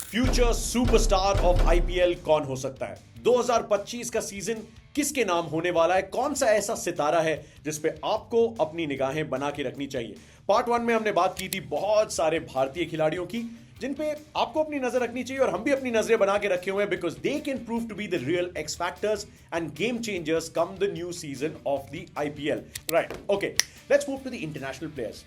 Future superstar of IPL कौन हो सकता है? 2025 का सीजन किसके नाम होने वाला है? कौन सा ऐसा सितारा है जिस पे आपको अपनी निगाहें बना के रखनी चाहिए? पार्ट 1 में हमने बात की थी बहुत सारे भारतीय खिलाड़ियों की जिन पे आपको अपनी नजर रखनी चाहिए और हम भी अपनी नजरें बना के रखे हुए हैं because they can prove to be the real x factors and game changers come the new season of the IPL. Right, okay, let's move to the international players.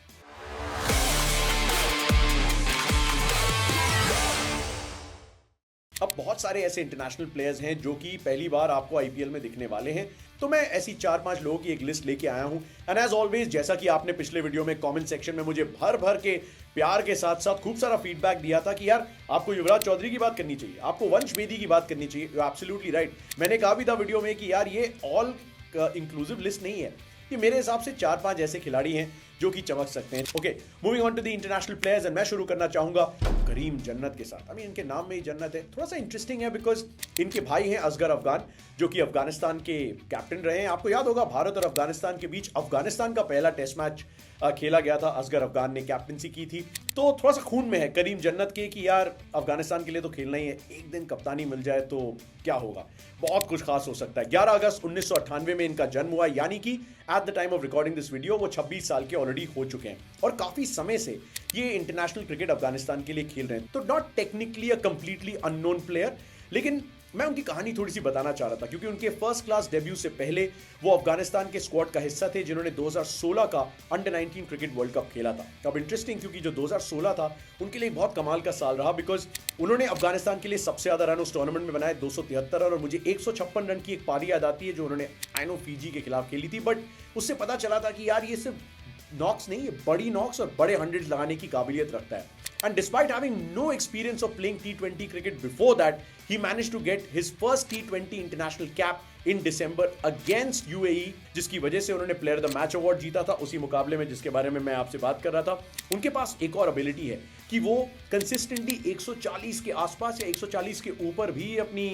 अब बहुत सारे ऐसे इंटरनेशनल प्लेयर्स हैं जो कि पहली बार आपको आईपीएल में दिखने वाले हैं, तो मैं ऐसी 4-5 लोगों की एक लिस्ट लेके आया हूं. एंड एज ऑलवेज, जैसा कि आपने पिछले वीडियो में कमेंट सेक्शन में मुझे भर भर के प्यार के साथ साथ खूब सारा फीडबैक दिया था कि यार आपको युवराज चौधरी की बात करनी चाहिए, आपको वंश बेदी की बात करनी चाहिए. You absolutely right. मैंने कहा भी था वीडियो में कि यार ये ऑल इंक्लूसिव लिस्ट नहीं है, ये मेरे हिसाब से 4-5 ऐसे खिलाड़ी हैं जो कि चमक सकते हैं. Okay, moving on to the international players and मैं शुरू करना चाहूंगा करीम जन्नत के साथ. इनके नाम में ही जन्नत है. थोड़ा सा इंटरेस्टिंग है बिकॉज इनके भाई हैं असगर अफगान जो कि अफगानिस्तान के कैप्टन रहे हैं. आपको याद होगा भारत और अफगानिस्तान के बीच अफगानिस्तान का पहला टेस्ट मैच खेला गया था. असगर अफगान ने कैप्टनसी की थी, तो थोड़ा सा खून में है करीम जन्नत के कि यार अफगानिस्तान के लिए तो खेलना ही है. एक दिन कप्तानी मिल जाए तो क्या होगा, बहुत कुछ खास हो सकता है. 11 अगस्त 1998 में इनका जन्म हुआ, यानी कि at the time of recording this video वो 26 साल के ऑलरेडी हो चुके हैं और काफी समय से ये इंटरनेशनल क्रिकेट अफगानिस्तान के लिए खेल रहे हैं. तो not technically a completely unknown player, लेकिन मैं उनकी कहानी थोड़ी सी बताना चाह रहा था क्योंकि उनके फर्स्ट क्लास डेब्यू से पहले वो अफगानिस्तान के स्क्वाड का हिस्सा थे जिन्होंने 2016 का अंडर 19 क्रिकेट वर्ल्ड कप खेला था. अब इंटरेस्टिंग, क्योंकि जो 2016 था उनके लिए बहुत कमाल का साल रहा बिकॉज उन्होंने अफगानिस्तान के लिए सबसे ज्यादा रन उस टूर्नामेंट में बनाए 273 रन, और मुझे 156 रन की एक पारी याद आती है जो उन्होंने आइनो फीजी के खिलाफ खेली थी. बट उससे पता चला था कि यार ये सिर्फ नॉक्स नहीं है, बड़ी नॉक्स और बड़े हंड्रेड्स लगाने की काबिलियत रखता है. And despite having no experience of playing T20 cricket before that, he managed to get his first T20 international cap in December against UAE, जिसकी वजह से उन्होंने प्लेयर द मैच अवार्ड जीता था उसी मुकाबले में जिसके बारे में मैं आपसे बात कर रहा था. उनके पास एक और एबिलिटी है कि वो कंसिस्टेंटली 140 के आसपास या 140 के ऊपर भी अपनी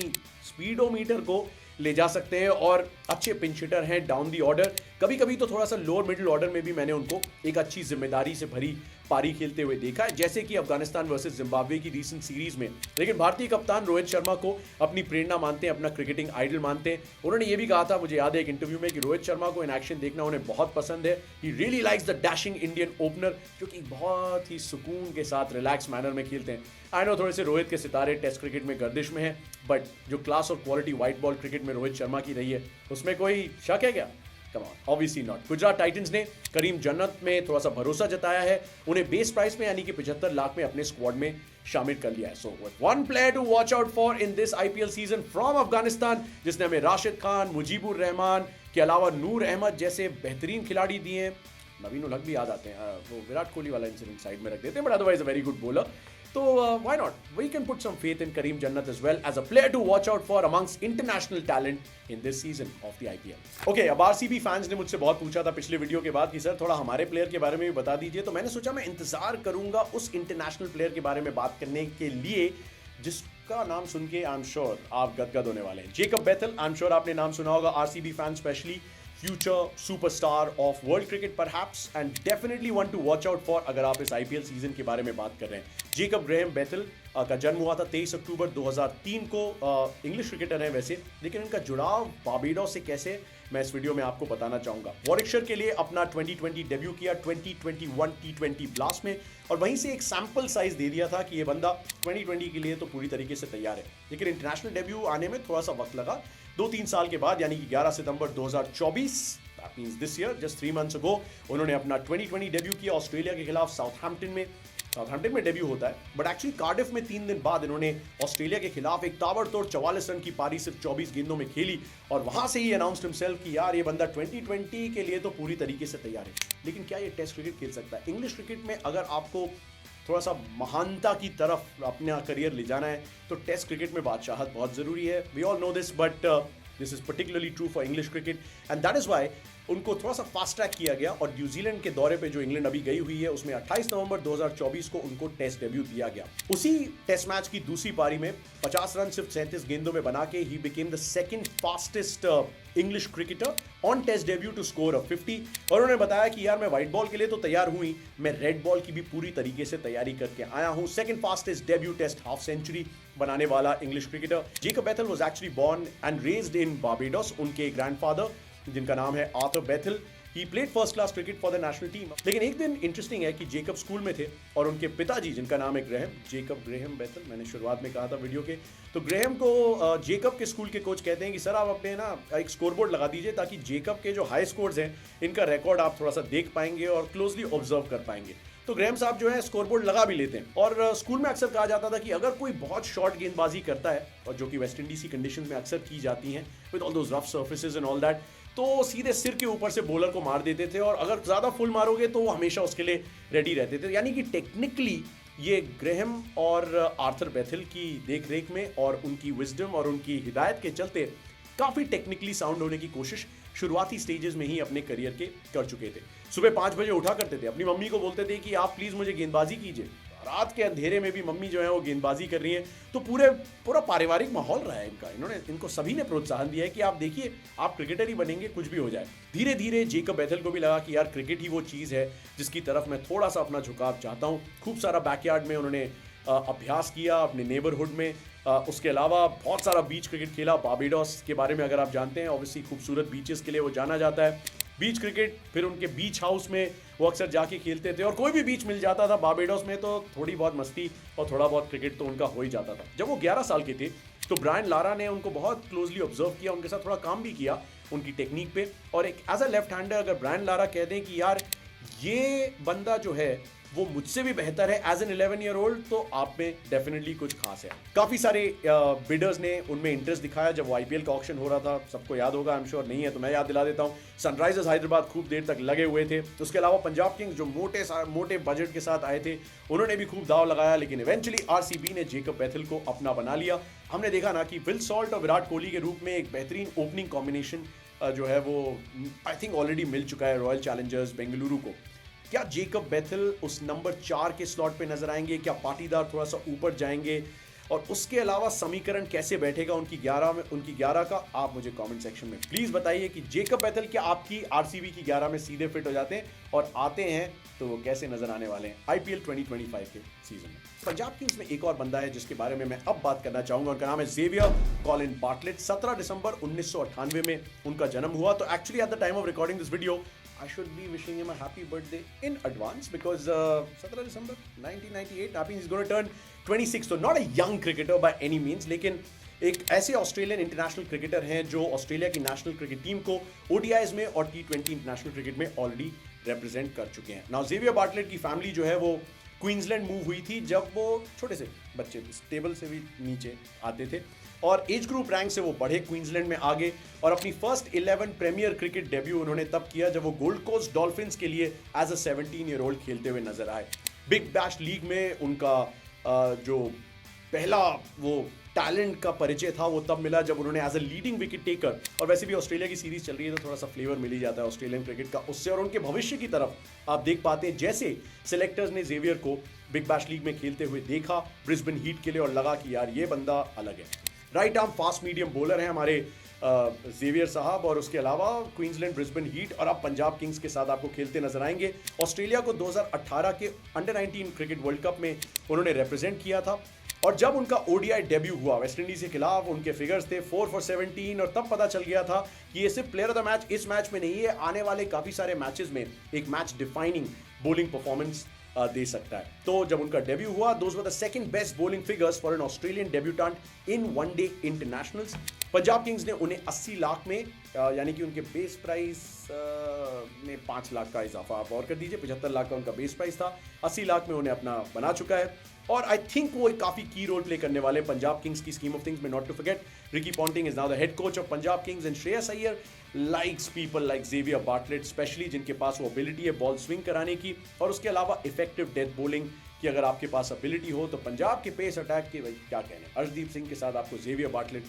स्पीडोमीटर को ले जा सकते हैं और अच्छे पिंच हिटर हैं डाउन दी ऑर्डर. कभी कभी तो थोड़ा सा लोअर मिडिल ऑर्डर में भी मैंने उनको एक अच्छी जिम्मेदारी से भरी पारी खेलते हुए देखा है, जैसे कि अफगानिस्तान वर्सेस जिम्बाब्वे की रीसेंट सीरीज में. लेकिन भारतीय कप्तान रोहित शर्मा को अपनी प्रेरणा मानते हैं, अपना क्रिकेटिंग आइडल मानते हैं. उन्होंने ये भी कहा था, मुझे याद है एक इंटरव्यू में, कि रोहित शर्मा को इन एक्शन देखना उन्हें बहुत पसंद है. He really likes the dashing Indian opener, जो कि बहुत ही सुकून के साथ रिलैक्स मैनर में खेलते हैं. आई नो थोड़े से रोहित के सितारे टेस्ट क्रिकेट में गर्दिश में है, बट जो क्लास और क्वालिटी व्हाइट बॉल क्रिकेट में रोहित शर्मा की रही है उसमें कोई शक है क्या? Obviously not. गुजरात टाइटंस ने करीम जन्नत में थोड़ा सा भरोसा जताया है, उन्हें बेस प्राइस में यानी कि 75 लाख में अपने स्क्वाड में शामिल कर लिया है. So one player to watch out for in this IPL season from Afghanistan, जिसने हमें राशिद खान, मुजीबुर रहमान के अलावा नूर अहमद जैसे बेहतरीन खिलाड़ी दिए हैं. नवीन उलग भी याद आते हैं, वो विराट कोहली वाला इंसिडेंट साइड में रख देते हैं, but otherwise a very good bowler. So why not? We can put some faith in Kareem Jannat as well as a player to watch out for amongst international talent in this season of the IPL. Okay, अब RCB fans ने मुझसे बहुत पूछा था पिछले video के बाद कि सर थोड़ा हमारे प्लेयर के बारे में भी बता दीजिए, तो मैंने सोचा मैं इंतजार करूंगा उस इंटरनेशनल प्लेयर के बारे में बात करने के लिए जिसका नाम सुन के आई एम श्योर आप गदगद होने वाले हैं. Jacob Bethell, I am sure आपने नाम सुना होगा. RCB fan specially future superstar of world cricket perhaps and definitely one to watch out for अगर आप इस IPL सीजन के बारे में बात कर रहे हैं. जेकब ग्रेहम बेथल का जन्म हुआ था 23 अक्टूबर 2003 को. इंग्लिश क्रिकेटर हैं वैसे, लेकिन इनका जुड़ाव बारबाडोस से कैसे, मैं इस वीडियो में आपको बताना चाहूंगा. वॉरिकशायर के लिए अपना 2020 डेब्यू किया 2021 T20 ब्लास्ट में, और वहीं से एक सैंपल साइज दे दिया था कि ये बंदा 2020 के लिए तो पूरी तरीके से तैयार है. लेकिन इंटरनेशनल डेब्यू आने में थोड़ा सा वक्त लगा. 2-3 साल के बाद यानी कि 11 सितंबर 2024, that means this year, just 3 months ago, उन्होंने अपना 2020 डेब्यू किया ऑस्ट्रेलिया के खिलाफ साउथहैम्पटन में डेब्यू होता है, बट एक्चुअली कार्डिफ में 3 दिन बाद इन्होंने ऑस्ट्रेलिया के खिलाफ एक ताबड़तोड़ 44 रन की पारी सिर्फ 24 गेंदों में खेली, और वहां से ही अनाउंस्ड हिमसेल्फ कि यार ये बंदा 2020 के लिए तो पूरी तरीके से तैयार है. लेकिन क्या ये टेस्ट क्रिकेट खेल सकता है? इंग्लिश क्रिकेट में अगर आपको थोड़ा सा महानता की तरफ अपना करियर ले जाना है तो टेस्ट क्रिकेट में बादशाहत बहुत जरूरी है. We all know this, but this is particularly true for English cricket, and that is why उनको थोड़ा सा फास्ट ट्रैक किया गया और न्यूजीलैंड के दौरे पे जो इंग्लैंड अभी गई हुई है उसमें 28 नवंबर 2024 को उनको टेस्ट डेब्यू दिया गया। उसी टेस्ट मैच की दूसरी पारी में 50 रन सिर्फ 37 गेंदों में बना के ही became the second fastest English cricketer on test debut to score a 50। और उन्होंने बताया कि यार मैं व्हाइट बॉल के लिए तो तैयार हुई, मैं रेड बॉल की भी पूरी तरीके से तैयारी करके आया हूं। Second fastest debut test half century बनाने वाला English cricketer Jacob Bethell was actually born and raised in Barbados. उनके ग्रैंडफादर जिनका नाम है Arthur Bethell, he played first class cricket for the national team. लेकिन एक दिन इंटरेस्टिंग है कि जेकब स्कूल में थे और उनके पिताजी जिनका नाम है ग्रेहम, जेकब ग्रेहम बेथल, मैंने शुरुआत में कहा था वीडियो के, तो ग्रेहम को जेकब के स्कूल के कोच कहते हैं कि सर आप अपने ना एक स्कोरबोर्ड लगा दीजिए ताकि जेकब के जो हाई स्कोर्स हैं इनका रिकॉर्ड आप थोड़ा सा देख पाएंगे और क्लोजली ऑब्जर्व कर पाएंगे। तो ग्रेहम साहब जो है स्कोरबोर्ड लगा भी लेते हैं। और स्कूल में अक्सर कहा जाता था कि अगर कोई बहुत शॉर्ट गेंदबाजी करता है, और जो कि वेस्ट इंडीज की कंडीशन में अक्सर की जाती हैं with all those rough surfaces and all that, तो सीधे सिर के ऊपर से बॉलर को मार देते थे और अगर ज्यादा फुल मारोगे तो वो हमेशा उसके लिए रेडी रहते थे। यानी कि टेक्निकली ये ग्रेहम और आर्थर बेथल की देख रेख में और उनकी विजडम और उनकी हिदायत के चलते काफी टेक्निकली साउंड होने की कोशिश शुरुआती स्टेजेस में ही अपने करियर के कर चुके थे। सुबह 5 बजे उठा करते थे, अपनी मम्मी को बोलते थे कि आप प्लीज मुझे गेंदबाजी कीजिए। रात के अंधेरे में भी मम्मी जो है वो गेंदबाजी कर रही है। तो पूरा पारिवारिक माहौल रहा है इनका। इनको सभी ने प्रोत्साहन दिया है कि आप देखिए आप क्रिकेटर ही बनेंगे, कुछ भी हो जाए। धीरे धीरे जेकब बेथल को भी लगा कि यार क्रिकेट ही वो चीज़ है जिसकी तरफ मैं थोड़ा सा अपना झुकाव चाहता हूँ। खूब सारा बैकयार्ड में उन्होंने अभ्यास किया अपने नेबरहुड में। उसके अलावा बहुत सारा बीच क्रिकेट खेला। बारबाडोस के बारे में अगर आप जानते हैं, ऑब्वियसली खूबसूरत बीचेस के लिए वो जाना जाता है। बीच क्रिकेट, फिर उनके बीच हाउस में वो अक्सर जाके खेलते थे और कोई भी बीच मिल जाता था बारबाडोस में तो थोड़ी बहुत मस्ती और थोड़ा बहुत क्रिकेट तो उनका हो ही जाता था। जब वो 11 साल के थे तो ब्रायन लारा ने उनको बहुत क्लोजली ऑब्जर्व किया, उनके साथ थोड़ा काम भी किया उनकी टेक्निक पे। और एक एज अ लेफ्ट हैंडर अगर ब्रायन लारा कह दें कि यार ये बंदा जो है वो मुझसे भी बेहतर है एज एन 11 ईयर ओल्ड, तो आप में डेफिनेटली कुछ खास है। काफी सारे बिडर्स ने उनमें इंटरेस्ट दिखाया जब वो आईपीएल का ऑक्शन हो रहा था। सबको याद होगा, आई एम श्योर नहीं है तो मैं याद दिला देता हूँ। सनराइजर्स हैदराबाद खूब देर तक लगे हुए थे। उसके अलावा पंजाब किंग्स जो मोटे बजट के साथ आए थे उन्होंने भी खूब दाव लगाया, लेकिन इवेंचुअली आरसीबी ने जेकब बेथल को अपना बना लिया। हमने देखा ना कि विल सॉल्ट और विराट कोहली के रूप में एक बेहतरीन ओपनिंग कॉम्बिनेशन जो है वो आई थिंक ऑलरेडी मिल चुका है रॉयल चैलेंजर्स बेंगलुरु को। क्या जेकब बेथल उस नंबर 4 के स्लॉट पे नजर आएंगे? क्या पाटीदार थोड़ा सा ऊपर जाएंगे? और उसके अलावा समीकरण कैसे बैठेगा उनकी 11 का, आप मुझे कमेंट सेक्शन में प्लीज बताइए कि जेकब बेथल क्या आपकी आरसीबी की 11 में सीधे फिट हो जाते हैं, और आते हैं तो वो कैसे नजर आने वाले हैं आईपीएल 2025 के सीजन में। पंजाब किंग्स में एक और बंदा है जिसके बारे में मैं अब बात करना चाहूंगा। उनका नाम है जेवियर कॉलिन बार्टलेट। 17 दिसंबर 1998 में उनका जन्म हुआ। तो actually eight the time of recording this video I should be wishing him a happy birthday in advance because 17 December 1998, I think he's going to turn 26. So not a young cricketer by any means, लेकिन एक ऐसे Australian international cricketer हैं जो Australia की national cricket team को ODIs में और T20 international cricket में ऑलरेडी रिप्रेजेंट कर चुके हैं। नाउ जेवियर बार्टलेट की फैमिली जो है वो क्वींसलैंड मूव हुई थी जब वो छोटे से बच्चे थे, टेबल से भी नीचे आते थे, और एज ग्रुप रैंक से वो बढ़े, क्वींसलैंड में आ गए और अपनी फर्स्ट 11 प्रीमियर क्रिकेट डेब्यू उन्होंने तब किया जब वो गोल्ड कोस्ट डॉल्फिन्स के लिए एज अ 17 ईयर ओल्ड खेलते हुए नजर आए। बिग बैश लीग में उनका जो पहला वो टैलेंट का परिचय था वो तब मिला जब उन्होंने as a leading wicket taker, और वैसे भी ऑस्ट्रेलिया की सीरीज चल रही है तो थोड़ा सा फ्लेवर मिल ही जाता है ऑस्ट्रेलियन क्रिकेट का उससे, और उनके भविष्य की तरफ आप देख पाते हैं जैसे सिलेक्टर्स ने जेवियर को बिग बैश लीग में खेलते हुए देखा ब्रिस्बेन हीट के लिए और लगा कि यार ये बंदा अलग है। Right arm fast medium bowler हैं हमारे जेवियर साहब, और उसके अलावा क्वींसलैंड, ब्रिस्बेन हीट और अब पंजाब किंग्स के साथ आपको खेलते नजर आएंगे। ऑस्ट्रेलिया को 2018 के अंडर 19 क्रिकेट वर्ल्ड कप में उन्होंने रिप्रेजेंट किया था, और जब उनका ओडीआई डेब्यू हुआ वेस्ट इंडीज के खिलाफ उनके फिगर्स थे 4 for 17, और तब पता चल गया था कि ये सिर्फ प्लेयर ऑफ द मैच इस मैच में नहीं है, आने वाले काफी सारे मैचेस में एक मैच डिफाइनिंग बॉलिंग परफॉर्मेंस दे सकता है। तो जब उनका डेब्यू हुआ, those were the second best bowling figures for an Australian debutant in one day internationals. Punjab Kings ने उन्हें 80 लाख में यानी कि उनके बेस प्राइस में 5 लाख का इजाफा आप और कर दीजिए, 75 लाख का उनका बेस प्राइस था, 80 लाख में उन्हें अपना बना चुका है, और आई थिंक वो एक काफी की रोल प्ले करने वाले पंजाब किंग्स की स्कीम ऑफ थिंग्स में। Not to forget Ricky Ponting is now the head coach of Punjab Kings, and Shreyas Iyer likes people like Xavier Bartlett specially, जिनके पास वो एबिलिटी है बॉल स्विंग कराने की, और उसके अलावा इफेक्टिव डेथ बॉलिंग की कि अगर आपके पास एबिलिटी हो तो पंजाब के पेस अटैक के भाई क्या कहने, अर्शदीप सिंह के साथ आपको जेवियर बार्टलेट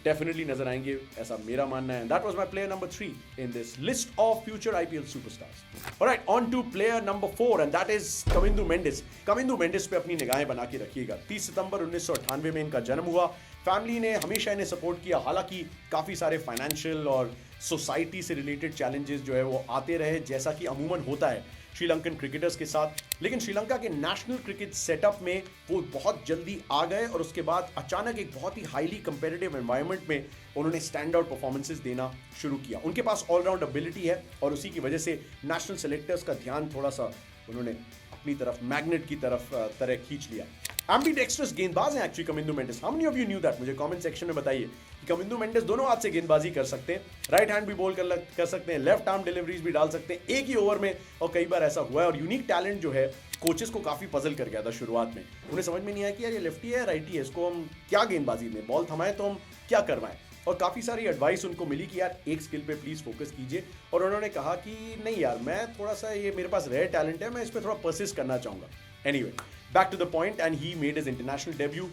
डेफिनेटली नजर आएंगे, ऐसा मेरा मानना है. That was my player number 3 in this list of future IPL superstars. Alright, on to player number 4 and that is Kamindu Mendis. Kamindu Mendis पे अपनी निगाहें बना के रखिएगा. 30 सितंबर 1998 में इनका जन्म हुआ. फैमिली ने हमेशा इन्हें सपोर्ट किया, हालांकि काफ़ी सारे फाइनेंशियल और सोसाइटी से रिलेटेड चैलेंजेस जो है वो आते रहे, जैसा कि अमूमन होता है श्रीलंकन क्रिकेटर्स के साथ. लेकिन श्रीलंका के नेशनल क्रिकेट सेटअप में वो बहुत जल्दी आ गए और उसके बाद अचानक एक बहुत ही हाईली कंपेटिटिव एनवायरनमेंट में उन्होंने स्टैंड आउट परफॉर्मेंसेस देना शुरू किया. उनके पास ऑलराउंड एबिलिटी है और उसी की वजह से नेशनल सेलेक्टर्स का ध्यान थोड़ा सा उन्होंने अपनी तरफ, मैग्नेट की तरह खींच लिया. एम्बीडेक्स्ट्रस गेंदबाज हैं actually Kamindu Mendis. How many of you knew that? मुझे कमेंट सेक्शन में बताइए कि कमिंदु मेंडिस दोनों हाथ से गेंदबाजी कर सकते हैं, राइट हैंड भी बॉल कर सकते हैं, लेफ्ट आर्म डिलीवरीज भी डाल सकते हैं एक ही ओवर में, और कई बार ऐसा हुआ है. और यूनिक टैलेंट जो है कोचेस को काफी पजल कर गया था शुरुआत में. उन्हें समझ में नहीं आया कि यार ये लेफ्टी है राइटी है, इसको हम क्या गेंदबाजी में बॉल थमाएं तो हम क्या करवाएं. और काफ़ी सारी एडवाइस उनको मिली कि यार एक स्किल पे प्लीज़ फोकस कीजिए. और उन्होंने कहा कि नहीं यार, मैं थोड़ा सा, ये मेरे पास रेयर टैलेंट है, मैं इस पर थोड़ा परसिस्ट करना चाहूँगा. Anyway, back to the point, and he made his international debut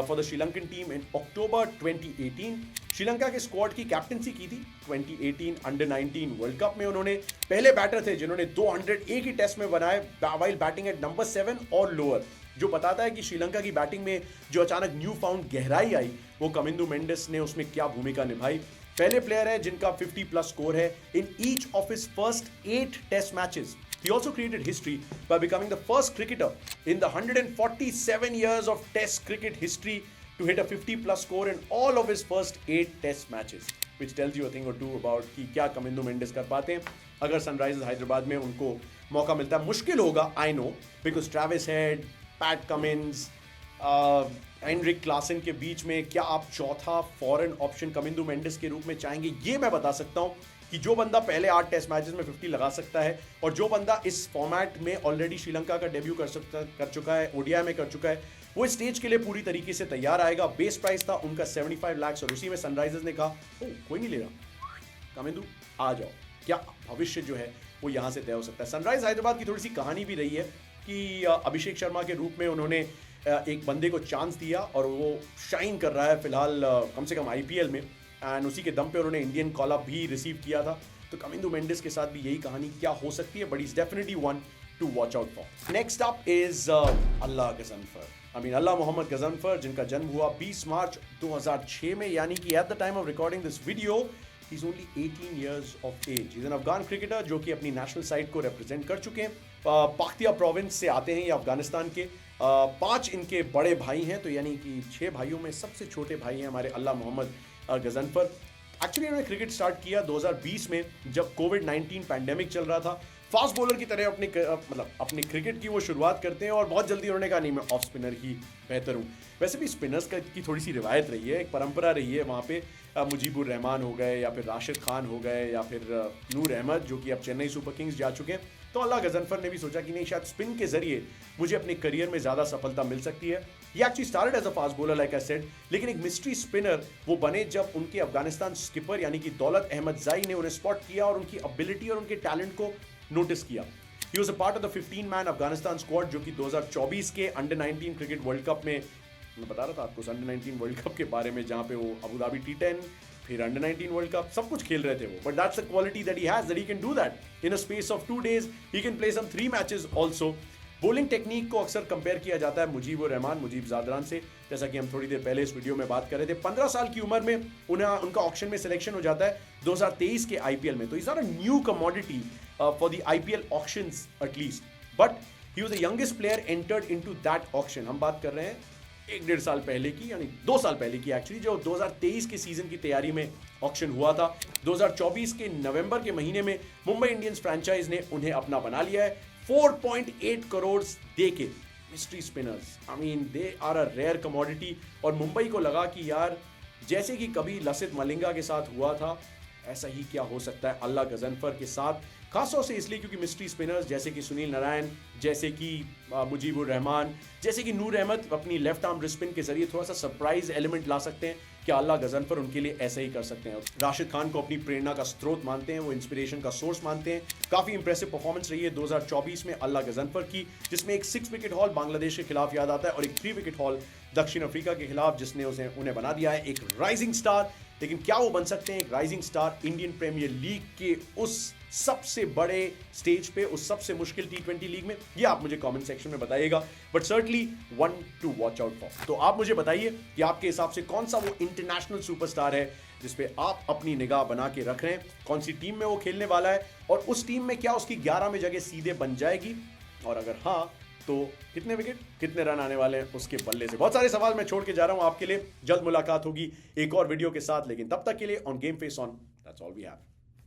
for the Sri Lankan team in October 2018. Sri Lanka के स्क्वाड की कैप्टनसी की थी 2018 अंडर 19 वर्ल्ड कप में. उन्होंने पहले बैटर थे जिन्होंने 200 एक ही टेस्ट में बनाए while बैटिंग एट नंबर 7 और लोअर, जो बताता है कि श्रीलंका की बैटिंग में जो अचानक न्यू फाउंड गहराई आई वो कमिंदु मेंडिस ने उसमें क्या भूमिका निभाई. पहले प्लेयर है जिनका 50 प्लस स्कोर है in each of his first 8 test matches. He also created history by becoming the first cricketer in the 147 years of Test cricket history to hit a 50-plus score in all of his first 8 Test matches, which tells you a thing or two about कि क्या कमिंदु मेंडिस कर पाते हैं. अगर Sunrisers Hyderabad में उनको मौका मिलता है, मुश्किल होगा I know, because Travis head, PAT Cummins, Anrich Klaasen के बीच में क्या आप चौथा फॉरेन ऑप्शन कमिंदु मेंडिस के रूप में चाहेंगे? ये मैं बता सकता हूँ कि जो बंदा पहले 8 टेस्ट मैचेस में 50 लगा सकता है और जो बंदा इस फॉर्मेट में ऑलरेडी श्रीलंका का डेब्यू कर चुका है, ओडीआई में कर चुका है, वो स्टेज के लिए पूरी तरीके से तैयार आएगा. बेस प्राइस था उनका 75 लाख और उसी में सनराइजर्स ने कहा ओ कोई नहीं ले रहा, कमिंदु आ जाओ. क्या भविष्य जो है वो यहाँ से तय हो सकता है. सनराइज हैदराबाद की थोड़ी सी कहानी भी रही है कि अभिषेक शर्मा के रूप में उन्होंने एक बंदे को चांस दिया और वो शाइन कर रहा है फिलहाल कम से कम आईपीएल में, एंड उसी के दम पे उन्होंने इंडियन कॉल अप भी रिसीव किया था. तो कमिंदु मेंडिस के साथ भी यही कहानी क्या हो सकती है, but is definitely one to watch out for. Next up is Allah Ghazanfar, Allah Mohammad Ghazanfar, जिनका जन्म हुआ 20 मार्च 2006 में, यानी कि at the time of recording this video he is only 18 years of age. He is an Afghan cricketer जो कि अपनी नेशनल साइड को रिप्रेजेंट कर चुके हैं. पाक्तिया प्रोविंस से आते हैं ये अफगानिस्तान के. 5 इनके बड़े भाई हैं, तो यानी कि 6 भाइयों में सबसे छोटे भाई हैं हमारे अल्लाह मोहम्मद गजनफर. एक्चुअली उन्होंने क्रिकेट स्टार्ट किया 2020 में जब कोविड-19 पैंडेमिक चल रहा था. फास्ट बॉलर की तरह अपने क्रिकेट की वो शुरुआत करते हैं और बहुत जल्दी उन्होंने कहा नहीं, मैं ऑफ स्पिनर ही बेहतर हूँ. वैसे भी स्पिनर्स की थोड़ी सी रिवायत रही है, एक परंपरा रही है वहाँ पे. मुजीबुर रहमान हो गए या फिर राशिद खान हो गए या फिर नूर अहमद जो कि अब चेन्नई सुपर किंग्स जा चुके हैं. तो अल्लाह गजनफर ने भी सोचा कि नहीं, शायद स्पिन के जरिए मुझे अपने करियर में ज़्यादा सफलता मिल सकती है. ये actually started as a fast bowler like I said, लेकिन एक मिस्ट्री स्पिनर वो बने जब उनके अफगानिस्तान स्किपर यानी कि दौलत अहमद जाई ने उन्हें स्पॉट किया और उनकी एबिलिटी और उनके टैलेंट को नोटिस किया. He was a part of the 15-man Afghanistan squad जो कि 2024 के अंडर 19 क्रिकेट वर्ल्ड कप में, मैं बता रहा था आपको अंडर 19 वर्ल्ड कप के बारे में, जहां पे वो अबू धाबी T10 फिर अंडर 19 वर्ल्ड कप सब कुछ खेल रहे थे वो. But that's the quality that he has, that he can do that in a space of 2 days. He can play some 3 matches also. Bowling technique को अक्सर compare किया जाता है मुजीब ज़ादरान से, जैसा कि हम थोड़ी देर पहले इस वीडियो में बात कर रहे थे. 15 साल की उम्र में उनका ऑक्शन में सिलेक्शन हो जाता है 2023 के आईपीएल में. तो is not a new commodity for the IPL auctions at least, but he was the youngest player entered into that auction. हम बात कर रहे हैं 1-1.5 साल पहले की, यानी 2 साल पहले की एक्चुअली, जो 2023 के सीजन की तैयारी में ऑक्शन हुआ था. 2024 के नवंबर के महीने में मुंबई इंडियंस फ्रेंचाइज ने उन्हें अपना बना लिया है 4.8 करोड़ दे के. Mystery spinners, they are a rare commodity. और मुंबई को लगा कि यार जैसे कि कभी लसित मलिंगा के साथ हुआ था, ऐसा ही क्या हो सकता है अल्लाह गजनफर के साथ. खासतौर से इसलिए क्योंकि मिस्ट्री स्पिनर्स जैसे कि सुनील नारायण, जैसे कि मुजीबुर रहमान, जैसे कि नूर अहमद अपनी लेफ्ट आर्म रिस्ट स्पिन के जरिए थोड़ा सा सरप्राइज एलिमेंट ला सकते हैं। क्या अल्लाह गजनफर उनके लिए ऐसे ही कर सकते हैं? राशिद खान को अपनी प्रेरणा का स्रोत मानते हैं, वो इंस्पिरेशन का सोर्स मानते हैं। काफी इंप्रेसिव परफॉर्मेंस रही है 2024 में अल्लाह गजनफर की, जिसमें एक 6 विकेट हॉल बांग्लादेश के खिलाफ याद आता है और एक 3 विकेट हॉल दक्षिण अफ्रीका के खिलाफ, जिसने उन्हें बना दिया है एक राइजिंग स्टार। लेकिन क्या वो बन सकते हैं एक rising star Indian Premier League के उस सबसे बड़े स्टेज पे, उस सबसे मुश्किल T20 लीग में? ये आप मुझे कमेंट सेक्शन में बताइएगा, but certainly one to watch out for. तो आप मुझे बताइए कि आपके हिसाब से कौन सा वो इंटरनेशनल सुपरस्टार है जिसपे आप अपनी निगाह बना के रख रहे हैं, कौन सी टीम में वो खेलने वाला है और उस टीम में क्या उसकी 11 में जगह सीधे बन जाएगी, और अगर हाँ तो कितने विकेट, कितने रन आने वाले हैं उसके बल्ले से? बहुत सारे सवाल मैं छोड़ के जा रहा हूं आपके लिए। जल्द मुलाकात होगी एक और वीडियो के साथ, लेकिन तब तक के लिए on game face on, that's all we have.